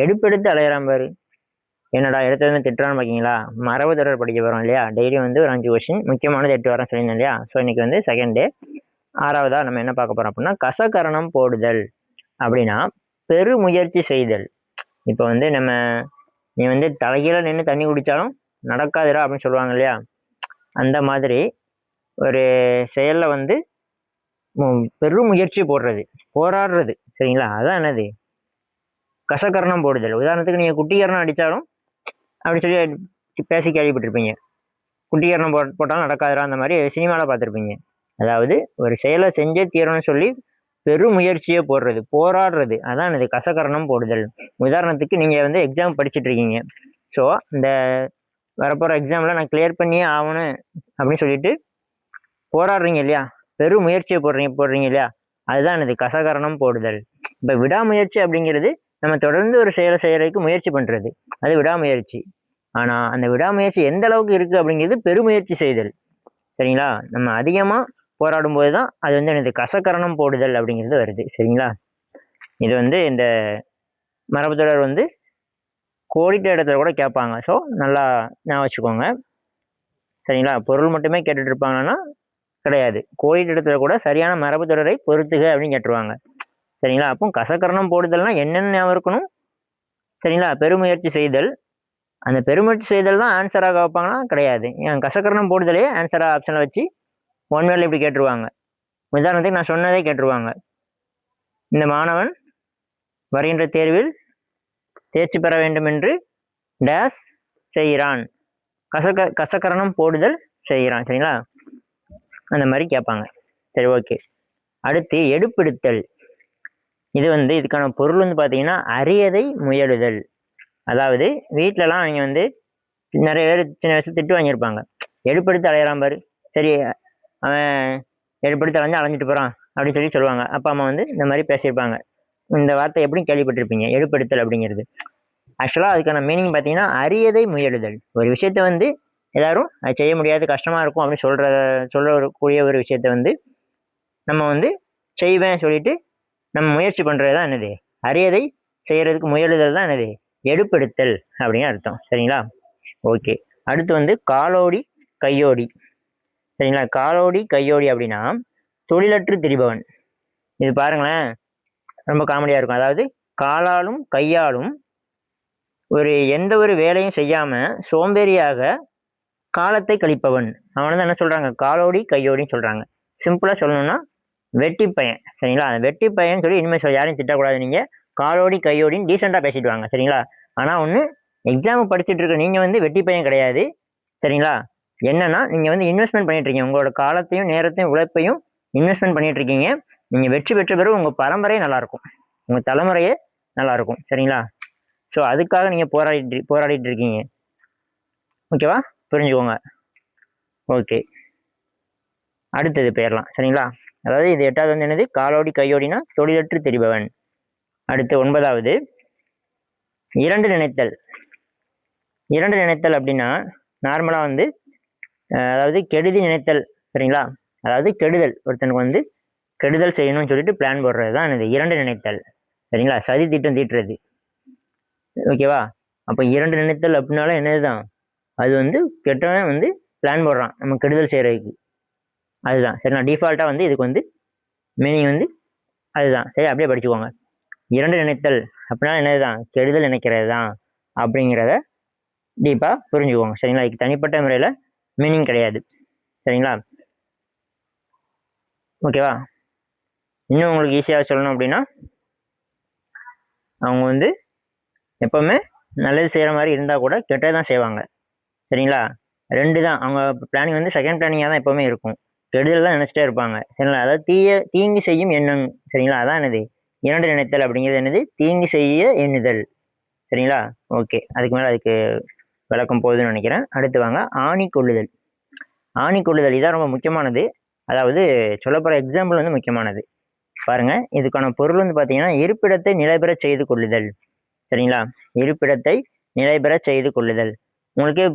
எடுப்பெடுத்து அலையிறான் பாரு. என்னடா எடுத்ததுமே திட்டுறான்னு பார்க்கீங்களா? மரபு தொடர் படிக்க போகிறோம் இல்லையா? டெய்லி வந்து ஒரு 5 கொஸ்டின் முக்கியமானது 8 வாரம் சொல்லியிருந்தேன் இல்லையா? ஸோ இன்னைக்கு வந்து செகண்ட் டே. ஆறாவதா நம்ம என்ன பார்க்க போகிறோம் அப்படின்னா, கசகரணம் போடுதல் அப்படின்னா பெருமுயற்சி செய்தல். இப்போ வந்து நீ வந்து தலைகீழ நின்று தண்ணி குடித்தாலும் நடக்காதுடா அப்படின்னு சொல்லுவாங்க இல்லையா? அந்த மாதிரி ஒரு செயலில் வந்து பெருமுயற்சி போடுறது, போராடுறது. சரிங்களா? அதான் என்னது கசகரணம் போடுதல். உதாரணத்துக்கு நீங்கள் குட்டிகரணம் அடித்தாலும் அப்படி சொல்லி பேசி கேள்விப்பட்டிருப்பீங்க. குட்டிகரணம் போட்டாலும் நடக்காதுடா, அந்த மாதிரி சினிமாவில் பார்த்துருப்பீங்க. அதாவது ஒரு செயலை செஞ்சே தீரணும்னு சொல்லி பெருமுயற்சியை போடுறது, போராடுறது. அதான் என்னது கசகரணம் போடுதல். உதாரணத்துக்கு நீங்கள் வந்து எக்ஸாம் படிச்சுட்டு இருக்கீங்க. ஸோ இந்த வரப்போகிற எக்ஸாமில் நான் கிளியர் பண்ணியே ஆகணும் அப்படின்னு சொல்லிட்டு போராடுறீங்க இல்லையா? பெரும் முயற்சியை போடுறீங்க இல்லையா? அதுதான் எனது கசகரணம் போடுதல். இப்போ விடாமுயற்சி அப்படிங்கிறது நம்ம தொடர்ந்து ஒரு செயலை செய்யறதுக்கு முயற்சி பண்ணுறது, அது விடாமுயற்சி. ஆனால் அந்த விடாமுயற்சி எந்த அளவுக்கு இருக்குது அப்படிங்கிறது பெருமுயற்சி செய்தல். சரிங்களா? நம்ம அதிகமாக போராடும் போது தான் அது வந்து எனது கசகரணம் போடுதல் அப்படிங்கிறது வருது. சரிங்களா? இது வந்து இந்த மரபு தொடர் வந்து கோடிட்ட இடத்துல கூட கேட்பாங்க. ஸோ நல்லா ஞாபகம் வச்சுக்கோங்க. சரிங்களா? பொருள் மட்டுமே கேட்டுட்டு இருப்பாங்கன்னா கிடையாது. கோடிட்ட இடத்துல கூட சரியான மரபு தொடரை பொறுத்துக அப்படின்னு கேட்டுருவாங்க. சரிங்களா? அப்போ கசகரணம் போடுதல்னா என்னென்ன ஞாபகம் இருக்கணும்? சரிங்களா? பெருமுயற்சி செய்தல். அந்த பெருமுயற்சி செய்தல் தான் ஆன்சராக வைப்பாங்கன்னா கிடையாது. ஏன் கசகரணம் போடுதலே ஆன்சராக ஆப்ஷனில் வச்சு ஒன் வேர்டில் இப்படி கேட்டுருவாங்க. உதாரணத்துக்கு நான் சொன்னதே கேட்டுருவாங்க. இந்த மாணவன் வருகின்ற தேர்வில் தேர்ச்சி பெற வேண்டும் என்று டேஸ் செய்கிறான், கசகரணம் போடுதல் செய்கிறான். சரிங்களா? அந்த மாதிரி கேட்பாங்க. சரி, ஓகே. அடுத்து எடுப்பெடுத்தல். இது வந்து இதுக்கான பொருள் வந்து பார்த்தீங்கன்னா அரியதை முயலுதல். அதாவது வீட்டிலலாம் நீங்கள் வந்து நிறைய பேர் சின்ன வயசு திட்டு வாங்கியிருப்பாங்க. எடுப்பெடுத்து அலையிறான் பாரு, சரி அவன் எடுப்பெடுத்து அலைஞ்சிட்டு போகிறான் அப்படின்னு சொல்லி சொல்லுவாங்க. அப்பா அம்மா வந்து இந்த மாதிரி பேசியிருப்பாங்க. இந்த வார்த்தை எப்படியும் கேள்விப்பட்டிருப்பீங்க, எடுப்பெடுத்தல் அப்படிங்கிறது. ஆக்சுவலாக அதுக்கான மீனிங் பார்த்தீங்கன்னா அரியதை முயலுதல். ஒரு விஷயத்த வந்து எல்லாரும் அது செய்ய முடியாது, கஷ்டமாக இருக்கும் அப்படின்னு சொல்லக்கூடிய ஒரு விஷயத்த வந்து நம்ம வந்து செய்வேன் சொல்லிட்டு நம்ம முயற்சி பண்ணுறது தான் என்னது அரியதை செய்கிறதுக்கு முயலுதல் தான் என்னது எடுப்பெடுத்தல் அப்படின்னு அர்த்தம். சரிங்களா? ஓகே. அடுத்து வந்து காலோடி கையோடி. சரிங்களா? காலோடி கையோடி அப்படின்னா தொழிலற்று திரிபவன். இது பாருங்களேன், ரொம்ப காமெடியாக இருக்கும். அதாவது காலாலும் கையாலும் எந்த ஒரு வேலையும் செய்யாமல் சோம்பேறியாக காலத்தை கழிப்பவன் அவனை தான் என்ன சொல்கிறாங்க? காலோடி கையோடின்னு சொல்கிறாங்க. சிம்பிளாக சொல்லணும்னா வெட்டி பையன். சரிங்களா? அந்த வெட்டி பையன் சொல்லி இனிமேல் யாரையும் திட்டக்கூடாது. நீங்கள் காலோடி கையோடின்னு டீசெண்டாக பேசிட்டு வாங்க. சரிங்களா? ஆனால் ஒன்று, எக்ஸாம் படிச்சுட்டு இருக்க நீங்கள் வந்து வெட்டி பையன் கிடையாது. சரிங்களா? என்னன்னா நீங்கள் வந்து இன்வெஸ்ட்மெண்ட் பண்ணிட்டு இருக்கீங்க. உங்களோட காலத்தையும் நேரத்தையும் உழைப்பையும் இன்வெஸ்ட்மெண்ட் பண்ணிட்டு இருக்கீங்க. நீங்கள் வெற்றி பெற்ற பிறகு உங்கள் பரம்பரையே நல்லாயிருக்கும், உங்கள் தலைமுறையே நல்லாயிருக்கும். சரிங்களா? ஸோ அதுக்காக நீங்கள் போராடிட்டு இருக்கீங்க. ஓகேவா? புரிஞ்சுக்கோங்க. ஓகே, அடுத்தது போயிடலாம். சரிங்களா? அதாவது இது 8வது வந்து என்னது காலோடி கையோடினா தொழிலற்று திரிபவன். அடுத்து 9வது இரண்டு நினைத்தல். இரண்டு நினைத்தல் அப்படின்னா நார்மலாக வந்து அதாவது கெடுதி நினைத்தல். சரிங்களா? அதாவது கெடுதல், ஒருத்தனுக்கு வந்து கெடுதல் செய்யணும்னு சொல்லிட்டு பிளான் போடுறது தான் என்னது இரண்டு நினைத்தல். சரிங்களா? சதி திட்டம் தீட்டுறது. ஓகேவா? அப்போ இரண்டு நினைத்தல் அப்படின்னாலும் என்னதுதான், அது வந்து கெட்டவன் வந்து பிளான் போடுறான் நம்ம கெடுதல் செய்கிறதுக்கு. அதுதான். சரி, நான் டிஃபால்ட்டாக வந்து இதுக்கு வந்து மீனிங் வந்து அதுதான். சரி, அப்படியே படிச்சுக்கோங்க. இரண்டு நினைத்தல் அப்படின்னா என்னதுதான், கெடுதல் நினைக்கிறது தான் அப்படிங்கிறத டீப்பாக புரிஞ்சுக்கோங்க. சரிங்களா? இதுக்கு தனிப்பட்ட முறையில் மீனிங் கிடையாது. சரிங்களா? ஓகேவா? இன்னும் உங்களுக்கு ஈஸியாக சொல்லணும் அப்படின்னா அவங்க வந்து எப்போவுமே நல்லது செய்கிற மாதிரி இருந்தால் கூட கெட்டது தான் செய்வாங்க. சரிங்களா? ரெண்டு தான் அவங்க பிளானிங் வந்து செகண்ட் பிளானிங்காக தான் எப்போவுமே இருக்கும். கெடுதல் தான் நினச்சிட்டே இருப்பாங்க. சரிங்களா? அதாவது தீங்கு செய்யும் எண்ணம். சரிங்களா? அதான் என்னது இரண்டு நினைத்தல் அப்படிங்கிறது என்னது தீங்கு செய்ய எண்ணுதல். சரிங்களா? ஓகே, அதுக்கு மேலே அதுக்கு விளக்கம் போகுதுன்னு நினைக்கிறேன். அடுத்து வாங்க, ஆணி கொள்ளுதல். ஆணி கொள்ளுதல் இதான் ரொம்ப முக்கியமானது. அதாவது சொல்லப்போகிற எக்ஸாம்பிள் வந்து முக்கியமானது. பாருங்க, இதுக்கான பொருள் வந்து பார்த்தீங்கன்னா இருப்பிடத்தை நிலைபெற செய்து கொள்ளுதல். சரிங்களா? இருப்பிடத்தை நிலைபெற செய்து கொள்ளுதல். உங்களுக்கே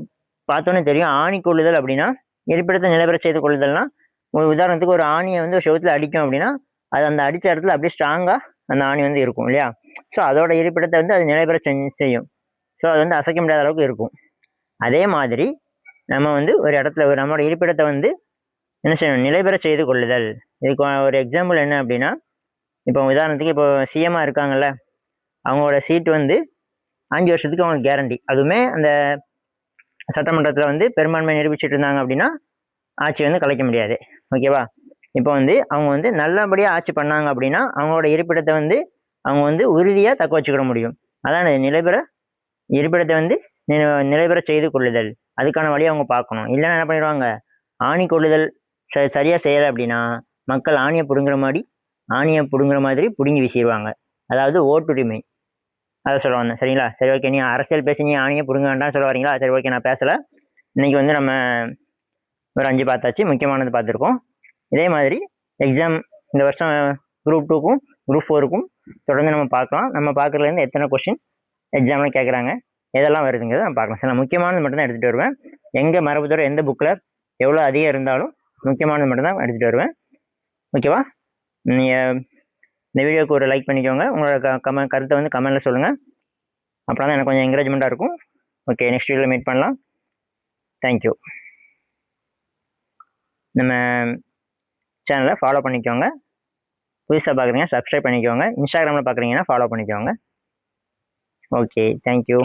பார்த்தோன்னே தெரியும் ஆணி கொள்ளுதல் அப்படின்னா இருப்பிடத்தை நிலைபெற செய்து கொள்ளுதல்னா, ஒரு உதாரணத்துக்கு ஒரு ஆணியை வந்து செவுத்துல அடிக்கும் அப்படின்னா அது அந்த அடித்த இடத்துல அப்படியே ஸ்ட்ராங்காக அந்த ஆணி வந்து இருக்கும் இல்லையா? ஸோ ஸோ அதோட இருப்பிடத்தை வந்து அது நிலைபெற செய்யும். ஸோ அது வந்து அசைக்க முடியாத அளவுக்கு இருக்கும். அதே மாதிரி நம்ம வந்து ஒரு இடத்துல நம்மளோட இருப்பிடத்தை வந்து என்ன செய்யணும், நிலைபெற செய்து கொள்ளுதல். இதுக்கு ஒரு எக்ஸாம்பிள் என்ன அப்படின்னா, இப்போ உதாரணத்துக்கு இப்போ சிஎம்மாக இருக்காங்கல்ல, அவங்களோட சீட்டு வந்து 5 வருஷத்துக்கு அவங்களுக்கு கேரண்டி. அதுவுமே அந்த சட்டமன்றத்தில் வந்து பெரும்பான்மை நிரூபிச்சுட்டு இருந்தாங்க அப்படின்னா ஆட்சி வந்து கலைக்க முடியாது. ஓகேவா? இப்போ வந்து அவங்க வந்து நல்லபடியாக ஆட்சி பண்ணாங்க அப்படின்னா அவங்களோட இருப்பிடத்தை வந்து அவங்க வந்து உறுதியாக தக்க வச்சுக்கிட முடியும். அதான் நிலைபெற இருப்பிடத்தை வந்து நிலைபெற செய்து கொள்ளுதல். அதுக்கான வழியை அவங்க பார்க்கணும். இல்லைன்னா என்ன பண்ணிடுவாங்க, ஆணி கொள்ளுதல் சரியாக செய்யலை அப்படின்னா மக்கள் ஆணியை பிடுங்குற மாதிரி பிடுங்கி வீசிடுவாங்க. அதாவது ஓட்டுரிமை, அதை சொல்ல வந்தேன். சரிங்களா? சரி, ஓகே. நீ அரசியல் பேசி நீ ஆணியை பிடுங்க வேண்டாம் சொல்ல வரீங்களா? சரி, ஓகே, நான் பேசலை. இன்னைக்கு வந்து நம்ம ஒரு 5 பார்த்தாச்சு, முக்கியமானது பார்த்துருக்கோம். இதே மாதிரி எக்ஸாம் இந்த வருஷம் குரூப் 2க்கும் குரூப் 4க்கும் தொடர்ந்து நம்ம பார்க்கலாம். நம்ம பார்க்குறதுலேருந்து எத்தனை கொஸ்டின் எக்ஸாமில் கேட்குறாங்க, எதெல்லாம் வருதுங்கிறத நான் பார்க்கலாம். சரி, நான் முக்கியமானது மட்டும் தான் எடுத்துகிட்டு வருவேன். எங்கே மரபுத்தோட எந்த புக்கில் எவ்வளோ அதிகம் இருந்தாலும் முக்கியமானது மட்டும் தான் எடுத்துகிட்டு வருவேன். ஓகேவா? நீங்கள் இந்த வீடியோவுக்கு ஒரு லைக் பண்ணிக்கோங்க. உங்களோட கருத்தை வந்து கமெண்ட்டில் சொல்லுங்கள். அப்புறம் தான் எனக்கு கொஞ்சம் என்கரேஜ்மெண்ட்டாக இருக்கும். ஓகே, நெக்ஸ்ட் வீடியோவில் மீட் பண்ணலாம். தேங்க்யூ. நம்ம சேனலை ஃபாலோ பண்ணிக்கோங்க. புதுசாக பார்க்குறீங்க சப்ஸ்கிரைப் பண்ணிக்கோங்க. இன்ஸ்டாகிராமில் பார்க்குறீங்கன்னா ஃபாலோ பண்ணிக்கோங்க. Okay, thank you.